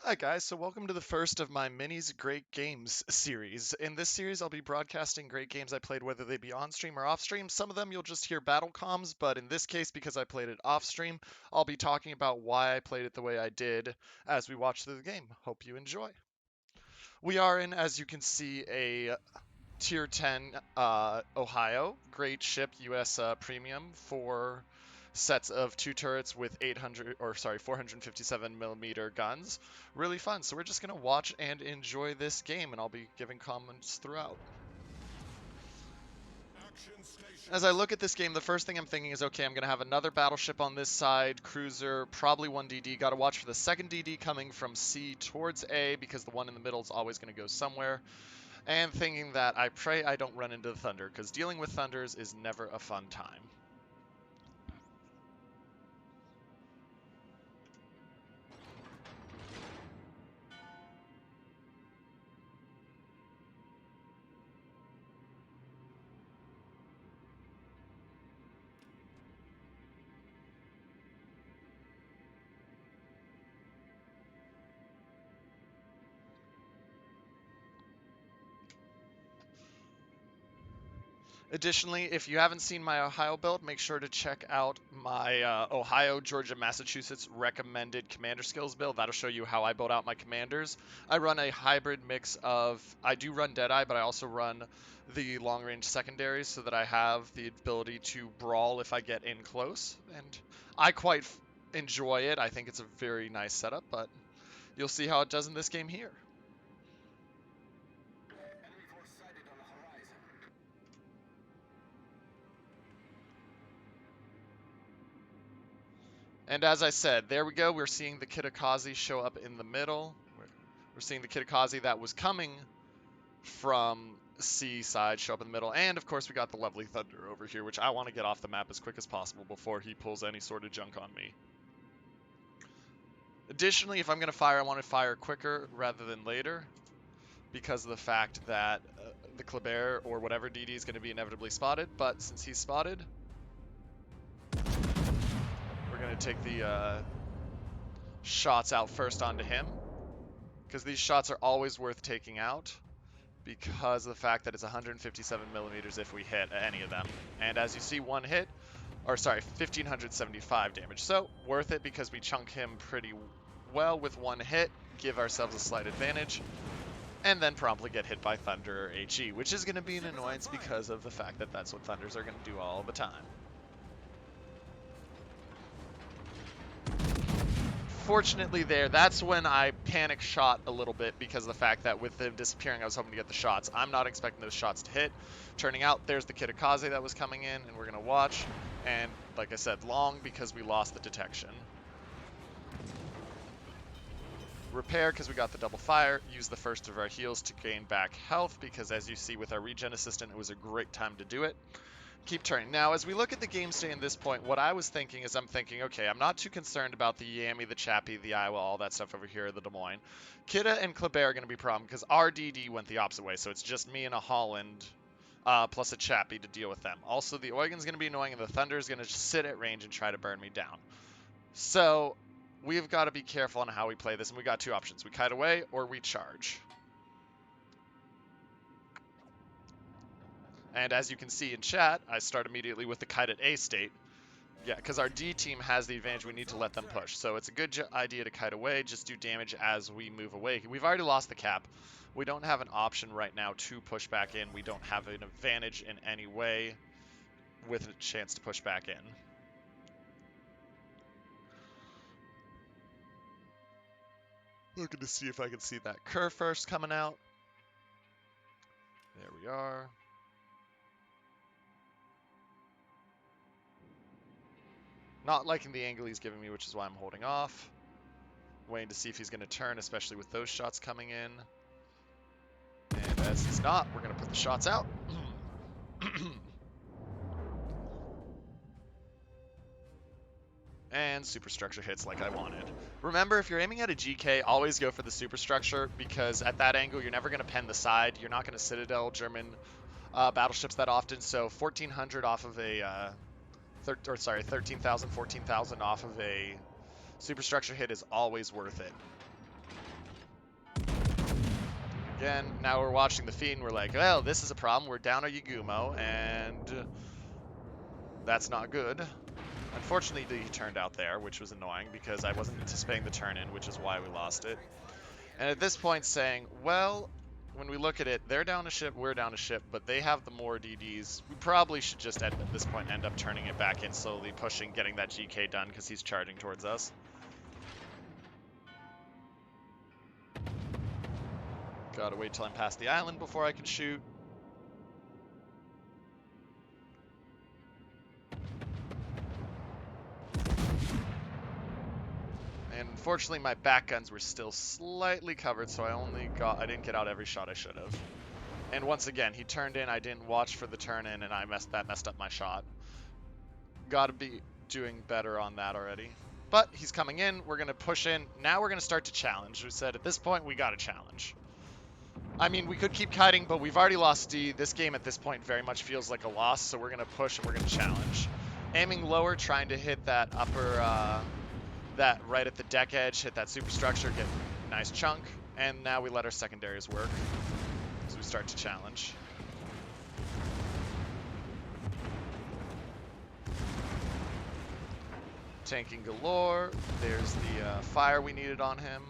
Hi guys, so welcome to the first of my Minis Great Games series. In this series, I'll be broadcasting great games I played, whether they be on stream or off stream. Some of them you'll just hear battle comms, but in this case, because I played it off stream, I'll be talking about why I played it the way I did as we watch through the game. Hope you enjoy. We are in, as you can see, a Tier 10 Ohio. Great ship, US premium for sets of two turrets with 457 millimeter guns. Really fun. So we're just gonna watch and enjoy this game, and I'll be giving comments throughout. As I look at this game, the first thing I'm thinking is, okay, I'm going to have another battleship on this side, cruiser, probably one DD. Got to watch for the second DD coming from C towards A because the one in the middle is always going to go somewhere. And thinking that I pray I don't run into the thunder, because dealing with thunders is never a fun time. Additionally, if you haven't seen my Ohio build, make sure to check out my Ohio, Georgia, Massachusetts recommended commander skills build. That'll show you how I build out my commanders. I run a hybrid mix of, I do run Deadeye, but I also run the long range secondaries so that I have the ability to brawl if I get in close. And I quite enjoy it. I think it's a very nice setup, but you'll see how it does in this game here. And as I said, there we go. We're seeing the Kitakaze show up in the middle. We're seeing the Kitakaze that was coming from C side show up in the middle. And of course, we got the lovely Thunder over here, which I want to get off the map as quick as possible before he pulls any sort of junk on me. Additionally, if I'm going to fire, I want to fire quicker rather than later because of the fact that the Kleber or whatever DD is going to be inevitably spotted. But since he's spotted, we're going to take the shots out first onto him, because these shots are always worth taking out because of the fact that it's 157 millimeters if we hit any of them. And as you see, one hit, or sorry, 1575 damage. So worth it because we chunk him pretty well with one hit, give ourselves a slight advantage, and then promptly get hit by Thunder or HE, which is going to be an annoyance because of the fact that that's what Thunders are going to do all the time. Fortunately that's when I panic shot a little bit because of the fact that with them disappearing, I was hoping to get the shots. I'm not expecting those shots to hit. Turning out, there's the Kitakaze that was coming in, and we're going to watch. And like I said, long because we lost the detection. Repair because we got the double fire. Use the first of our heals to gain back health because as you see with our regen assistant, it was a great time to do it. Keep turning. Now, as we look at the game state in this point, what I was thinking is I'm thinking, okay, I'm not too concerned about the Yami, the Chappie, the Iowa, all that stuff over here, the Des Moines. Kidda and Kleber are going to be a problem because our DD went the opposite way, so it's just me and a Holland plus a Chappie to deal with them. Also, the Eugen's going to be annoying, and the Thunder is going to just sit at range and try to burn me down. So we've got to be careful on how we play this, and we got two options. We kite away or we charge. And as you can see in chat, I start immediately with the kite at A state. Yeah, because our D team has the advantage. We need to let them push. So it's a good idea to kite away, just do damage as we move away. We've already lost the cap. We don't have an option right now to push back in. We don't have an advantage in any way with a chance to push back in. Looking to see if I can see that curve first coming out. There we are. Not liking the angle he's giving me, which is why I'm holding off. Waiting to see if he's going to turn, especially with those shots coming in. And as he's not, we're going to put the shots out. And superstructure hits like I wanted. Remember, if you're aiming at a GK, always go for the superstructure, because at that angle, you're never going to pen the side. You're not going to Citadel German battleships that often, so 1,400 off of a... 13,000, 14,000 off of a superstructure hit is always worth it. Again, now we're watching the feed and we're like, well, this is a problem. We're down a Yagumo, and that's not good. Unfortunately, he turned out there, which was annoying because I wasn't anticipating the turn in, which is why we lost it. And at this point saying, well, when we look at it, they're down a ship, we're down a ship, but they have the more DDs. We probably should just at this point end up turning it back in slowly, pushing, getting that GK done because he's charging towards us. Gotta wait till I'm past the island before I can shoot. And unfortunately, my back guns were still slightly covered, so I didn't get out every shot I should have. And once again, he turned in, I didn't watch for the turn in, and that messed up my shot. Gotta be doing better on that already. But he's coming in, we're gonna push in. Now we're gonna start to challenge. We said at this point, we gotta challenge. I mean, we could keep kiting, but we've already lost D. This game at this point very much feels like a loss, so we're gonna push and we're gonna challenge. Aiming lower, trying to hit that upper, that right at the deck edge, hit that superstructure, get a nice chunk, and now we let our secondaries work as we start to challenge. Tanking galore. There's the fire we needed on him.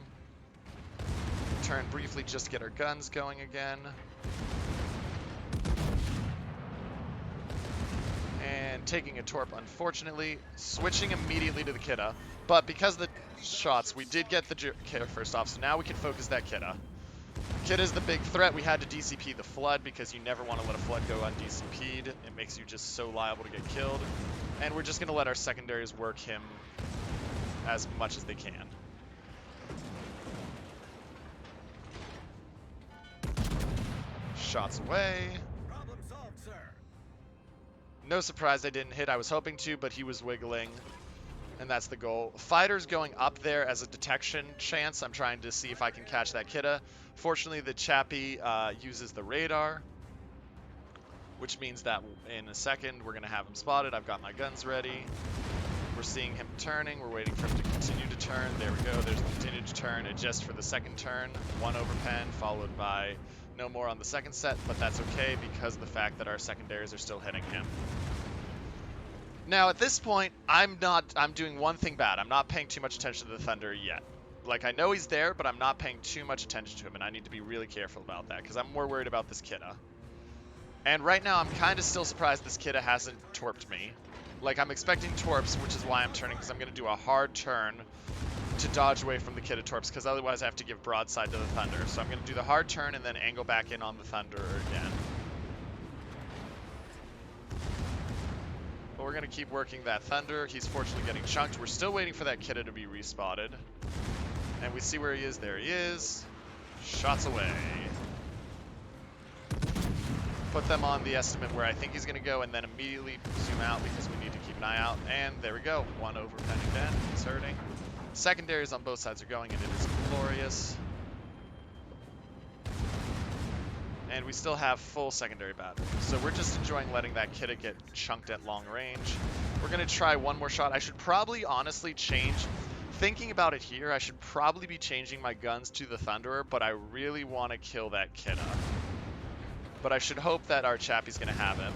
Turn briefly just to get our guns going again. And taking a torp, unfortunately. Switching immediately to the Kidda. But because of the shots, we did get the Kidda first off, so now we can focus that Kidda. Kidda's the big threat. We had to DCP the Flood because you never want to let a Flood go un-DCP'd. It makes you just so liable to get killed. And we're just going to let our secondaries work him as much as they can. Shots away. Problem solved, sir. No surprise I didn't hit. I was hoping to, but he was wiggling. And that's the goal. Fighter's going up there as a detection chance. I'm trying to see if I can catch that Kidda. Fortunately, the Chappie uses the radar, which means that in a second we're going to have him spotted. I've got my guns ready. We're seeing him turning. We're waiting for him to continue to turn. There we go. There's the continue to turn. Adjust for the second turn. 1 overpen, followed by no more on the second set, but that's okay because of the fact that our secondaries are still hitting him. Now, at this point, I'm doing one thing bad. I'm not paying too much attention to the Thunder yet. Like, I know he's there, but I'm not paying too much attention to him, and I need to be really careful about that, because I'm more worried about this Kidda. And right now, I'm kind of still surprised this Kidda hasn't torped me. Like, I'm expecting torps, which is why I'm turning, because I'm going to do a hard turn to dodge away from the Kidda torps, because otherwise I have to give broadside to the Thunder. So I'm going to do the hard turn and then angle back in on the Thunder again. But we're going to keep working that Thunder. He's fortunately getting chunked. We're still waiting for that Kidda to be respotted. And we see where he is. There he is. Shots away. Put them on the estimate where I think he's going to go, and then immediately zoom out because we need to keep an eye out. And there we go. 1 overpen again. He's hurting. Secondaries on both sides are going, and it is glorious. And we still have full secondary battery. So we're just enjoying letting that Kidda get chunked at long range. We're going to try one more shot. I should probably honestly change. Thinking about it here, I should probably be changing my guns to the Thunderer, but I really want to kill that Kidda. But I should hope that our Chappie's going to have him.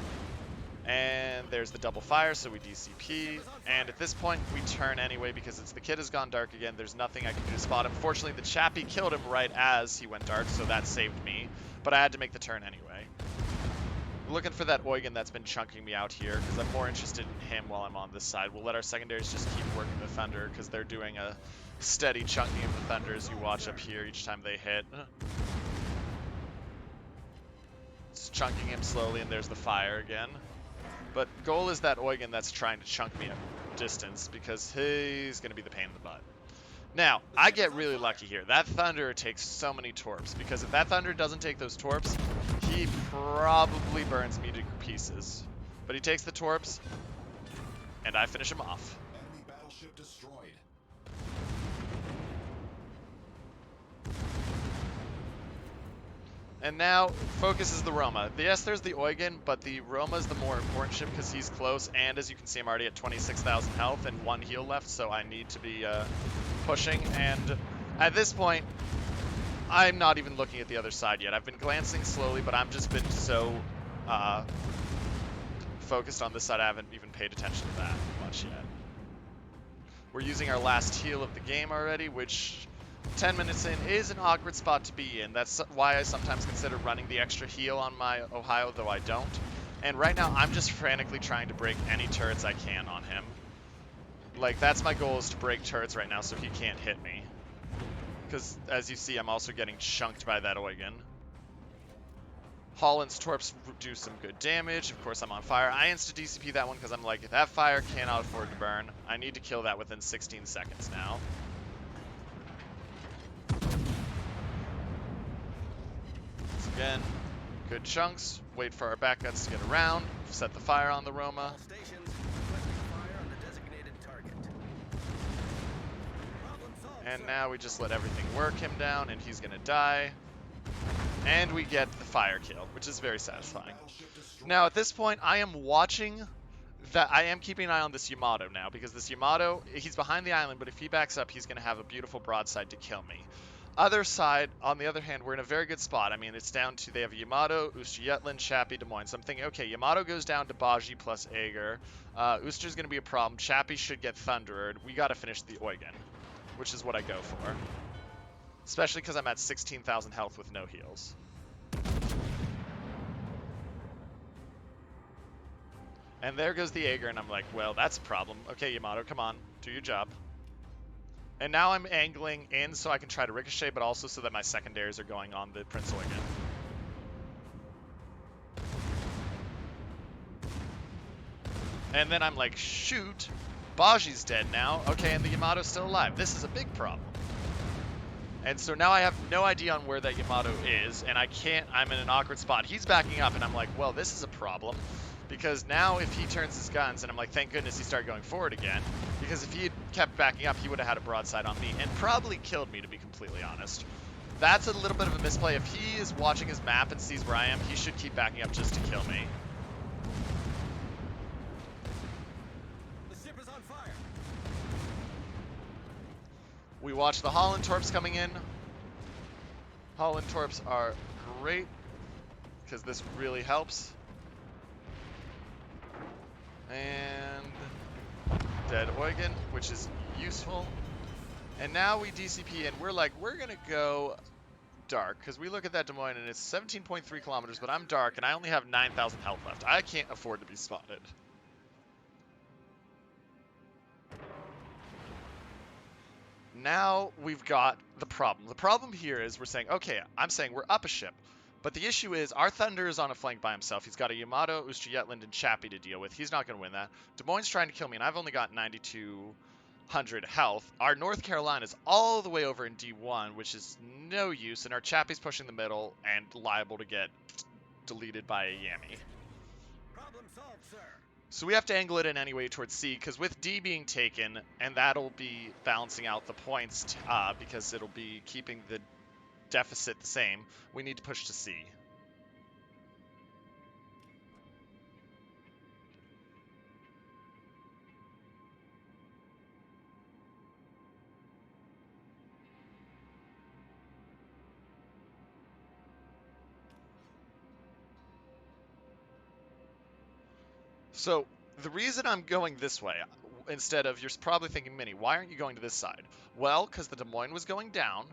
And there's the double fire, so we DCP. And at this point, we turn anyway because the Kidda's gone dark again. There's nothing I can do to spot him. Fortunately, the Chappie killed him right as he went dark, so that saved me. But I had to make the turn anyway. I'm looking for that Eugen that's been chunking me out here because I'm more interested in him while I'm on this side. We'll let our secondaries just keep working the Thunder because they're doing a steady chunking of the Thunder as you watch up here each time they hit. It's chunking him slowly, and there's the fire again. But goal is that Eugen that's trying to chunk me at distance because he's going to be the pain in the butt. Now, I get really lucky here. That Thunder takes so many torps because if that Thunder doesn't take those torps, he probably burns me to pieces. But he takes the torps, and I finish him off. Enemy battleship destroyed. And now, focus is the Roma. Yes, there's the Eugen, but the Roma is the more important ship because he's close, and as you can see, I'm already at 26,000 health and 1 heal left, so I need to be pushing. And at this point, I'm not even looking at the other side yet. I've been glancing slowly, but I've just been so focused on this side I haven't even paid attention to that much yet. We're using our last heal of the game already, which 10 minutes in is an awkward spot to be in. That's why I sometimes consider running the extra heal on my Ohio, though I don't. And right now, I'm just frantically trying to break any turrets I can on him. Like, that's my goal, is to break turrets right now so he can't hit me. Because, as you see, I'm also getting chunked by that Eugen. Holland's Torps do some good damage. Of course, I'm on fire. I insta-DCP that one because I'm like, that fire cannot afford to burn. I need to kill that within 16 seconds now. Once again, good chunks. Wait for our back guns to get around. Set the fire on the Roma. All stations, requesting fire on the designated target. Problem solved, And sir. now we just let everything work him down, and he's gonna die. And we get the fire kill, which is very satisfying. Battleship destroyed. Now, at this point, I am watching that. I am keeping an eye on this Yamato now, because this Yamato, he's behind the island, but if he backs up, he's going to have a beautiful broadside to kill me. Other side, on the other hand, we're in a very good spot. I mean, it's down to, they have Yamato, Uster-Yetland, Chappie, Des Moines. So I'm thinking, okay, Yamato goes down to Baji plus Aegir. Uster's going to be a problem. Chappie should get Thundered. We got to finish the Eugen, which is what I go for. Especially because I'm at 16,000 health with no heals. And there goes the Aegir, and I'm like, well, that's a problem. Okay, Yamato, come on, do your job. And now I'm angling in so I can try to ricochet, but also so that my secondaries are going on the Prince Eugen. And then I'm like, shoot, Baji's dead now. Okay, and the Yamato's still alive. This is a big problem. And so now I have no idea on where that Yamato is, and I can't, I'm in an awkward spot. He's backing up, and I'm like, well, this is a problem. Because now if he turns his guns, and I'm like, thank goodness he started going forward again. Because if he had kept backing up, he would have had a broadside on me, and probably killed me, to be completely honest. That's a little bit of a misplay. If he is watching his map and sees where I am, he should keep backing up just to kill me. The ship is on fire. We watch the Holland Torps coming in. Holland Torps are great, because this really helps. And dead Eugen, which is useful. And now we DCP, and we're like, we're going to go dark, because we look at that Des Moines, and it's 17.3 kilometers, but I'm dark, and I only have 9,000 health left. I can't afford to be spotted. Now we've got the problem. The problem here is we're saying, okay, I'm saying we're up a ship. But the issue is, our Thunder is on a flank by himself. He's got a Yamato, Uster-Yetland, and Chappie to deal with. He's not going to win that. Des Moines trying to kill me, and I've only got 9,200 health. Our North Carolina is all the way over in D1, which is no use, and our Chappie's pushing the middle and liable to get deleted by a Yami. Problem solved, sir. So we have to angle it in anyway towards C, because with D being taken, and that'll be balancing out the points, because it'll be keeping the deficit the same, we need to push to C. So the reason I'm going this way, instead of, you're probably thinking, Minnie, why aren't you going to this side? Well, because the Des Moines was going down,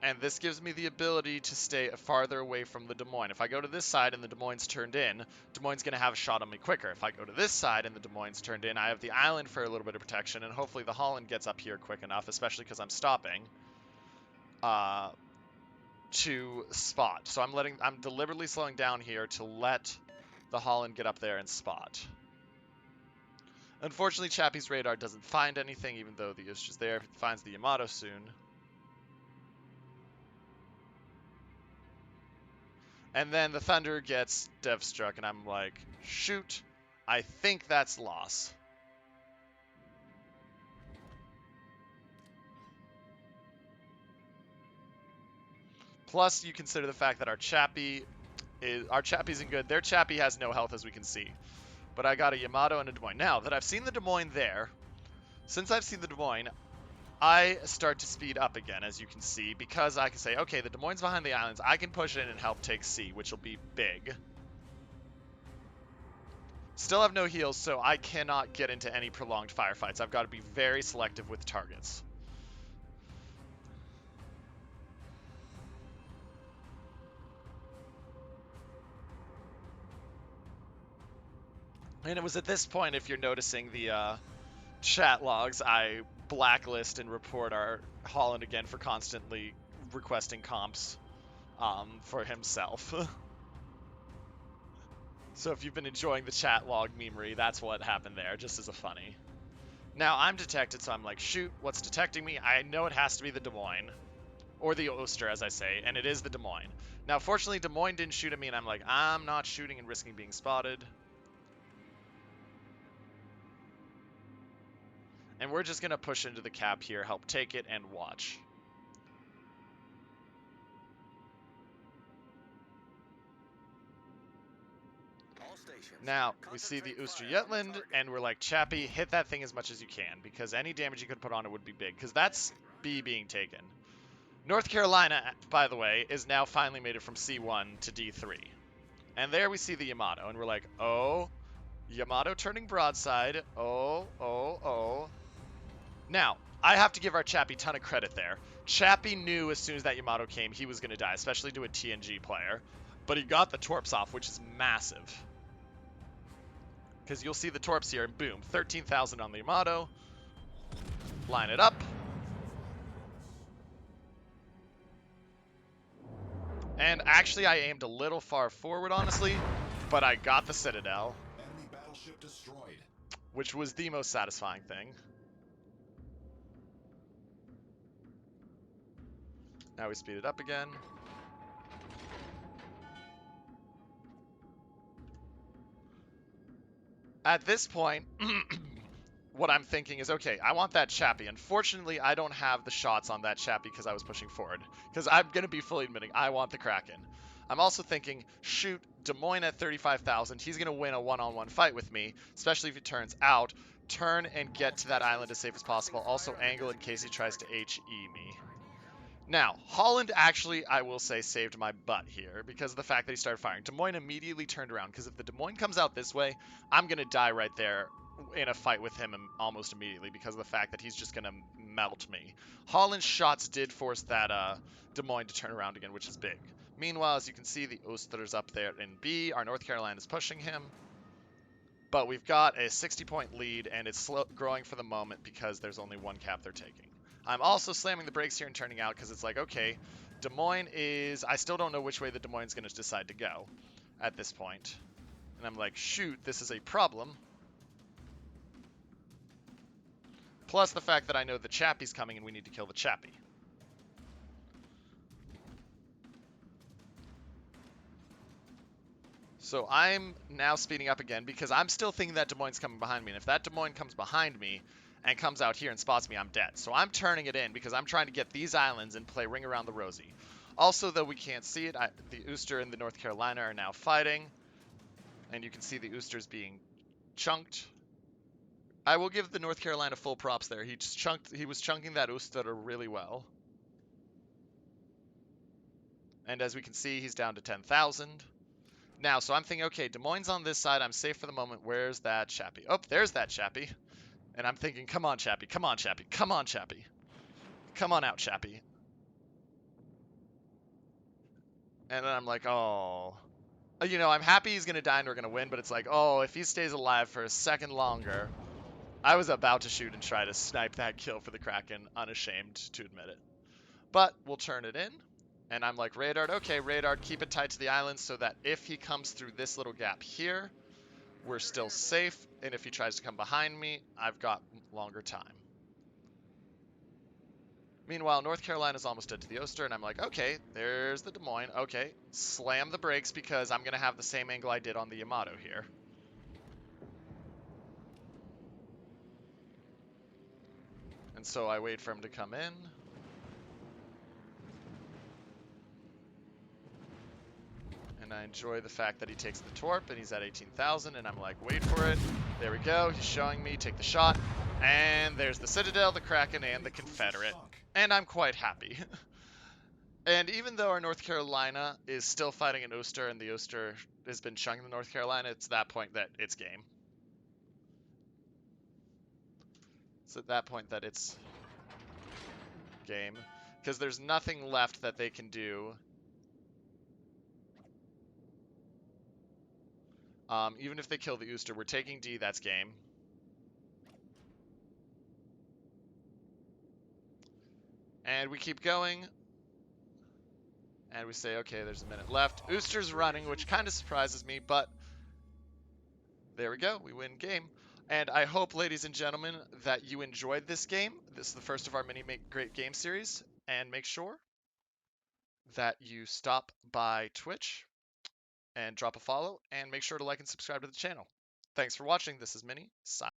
and this gives me the ability to stay farther away from the Des Moines. If I go to this side and the Des Moines turned in, Des Moines going to have a shot on me quicker. If I go to this side and the Des Moines turned in, I have the island for a little bit of protection, and hopefully the Holland gets up here quick enough, especially because I'm stopping, to spot. So I'm deliberately slowing down here to let the Holland get up there and spot. Unfortunately, Chappie's radar doesn't find anything, even though the Uster's there. It finds the Yamato soon. And then the Thunder gets dev struck, and I'm like, shoot, I think that's loss. Plus, you consider the fact that our Chappie's in good. Their Chappie has no health, as we can see. But I got a Yamato and a Des Moines. Now that I've seen the Des Moines there, since I've seen the Des Moines, I start to speed up again, as you can see, because I can say, okay, the Des Moines behind the islands, I can push in and help take C, which will be big. Still have no heals, so I cannot get into any prolonged firefights. I've got to be very selective with targets. And it was at this point, if you're noticing the chat logs, I blacklist and report our Holland again for constantly requesting comps for himself. So if you've been enjoying the chat log memery, that's what happened there, just as a funny. Now I'm detected, so I'm like, shoot, what's detecting me? I know it has to be the Des Moines. Or the Oster, as I say, and it is the Des Moines. Now, fortunately, Des Moines didn't shoot at me, and I'm like, I'm not shooting and risking being spotted. And we're just going to push into the cap here, help take it, and watch. Now, we see the Ooster Jutland, and we're like, Chappie, hit that thing as much as you can, because any damage you could put on it would be big, because that's B being taken. North Carolina, by the way, is now finally made it from C1 to D3. And there we see the Yamato, and we're like, oh, Yamato turning broadside. Oh, oh, oh. Now, I have to give our Chappie ton of credit there. Chappie knew as soon as that Yamato came he was going to die, especially to a TNG player. But he got the torps off, which is massive. Because you'll see the torps here, and boom, 13,000 on the Yamato. Line it up. And actually, I aimed a little far forward, honestly, but I got the Citadel. Enemy battleship destroyed. Which was the most satisfying thing. Now we speed it up again. At this point, what I'm thinking is, okay, I want that Chappie. Unfortunately, I don't have the shots on that Chappie because I was pushing forward. Because I'm going to be fully admitting, I want the Kraken. I'm also thinking, shoot, Des Moines at 35,000. He's going to win a one-on-one fight with me, especially if he turns out. Turn and get to that island as safe as possible. Also angle in case he tries to HE me. Now, Holland actually, I will say, saved my butt here because of the fact that he started firing. Des Moines immediately turned around because if the Des Moines comes out this way, I'm going to die right there in a fight with him almost immediately because of the fact that he's just going to melt me. Holland's shots did force that Des Moines to turn around again, which is big. Meanwhile, as you can see, the Oster's up there in B. Our North Carolina is pushing him. But we've got a 60-point lead, and it's growing for the moment because there's only one cap they're taking. I'm also slamming the brakes here and turning out because it's like, okay, Des Moines is... I still don't know which way the Des Moines is going to decide to go at this point. And I'm like, shoot, this is a problem. Plus the fact that I know the Chappie's coming and we need to kill the Chappie. So I'm now speeding up again because I'm still thinking that Des Moines is coming behind me. And if that Des Moines comes behind me and comes out here and spots me, I'm dead. So I'm turning it in because I'm trying to get these islands and play Ring Around the Rosie. Also, though we can't see it, the Ooster and the North Carolina are now fighting. And you can see the Oosters being chunked. I will give the North Carolina full props there. He was chunking that Ooster really well. And as we can see, he's down to 10,000. Now, so I'm thinking, okay, Des Moines on this side. I'm safe for the moment. Where's that Chappie? Oh, there's that Chappie. And I'm thinking, come on, Chappie. Come on, Chappie. Come on, Chappie. Come on out, Chappie. And then I'm like, oh. You know, I'm happy he's going to die and we're going to win. But it's like, oh, if he stays alive for a second longer. I was about to shoot and try to snipe that kill for the Kraken. Unashamed to admit it. But we'll turn it in. And I'm like, Radar, okay, Radar, keep it tight to the island so that if he comes through this little gap here, we're still safe. And if he tries to come behind me, I've got longer time. Meanwhile, North Carolina's almost dead to the Oster, and I'm like, okay, there's the Des Moines. Okay, slam the brakes because I'm going to have the same angle I did on the Yamato here. And so I wait for him to come in. And I enjoy the fact that he takes the torp and he's at 18,000 and I'm like, wait for it. There we go. He's showing me, take the shot. And there's the Citadel, the Kraken, and the Confederate. And I'm quite happy. And even though our North Carolina is still fighting an Oster and the Oster has been chunking the North Carolina, it's that point that it's game. It's at that point that it's game. Because there's nothing left that they can do. Even if they kill the Oster, we're taking D, that's game. And we keep going. And we say, okay, there's a minute left. Ooster's running, which kind of surprises me, but there we go. We win game. And I hope, ladies and gentlemen, that you enjoyed this game. This is the first of our mini Make Great Game series. And make sure that you stop by Twitch and drop a follow. And make sure to like and subscribe to the channel. Thanks for watching. This is Mini. Sign.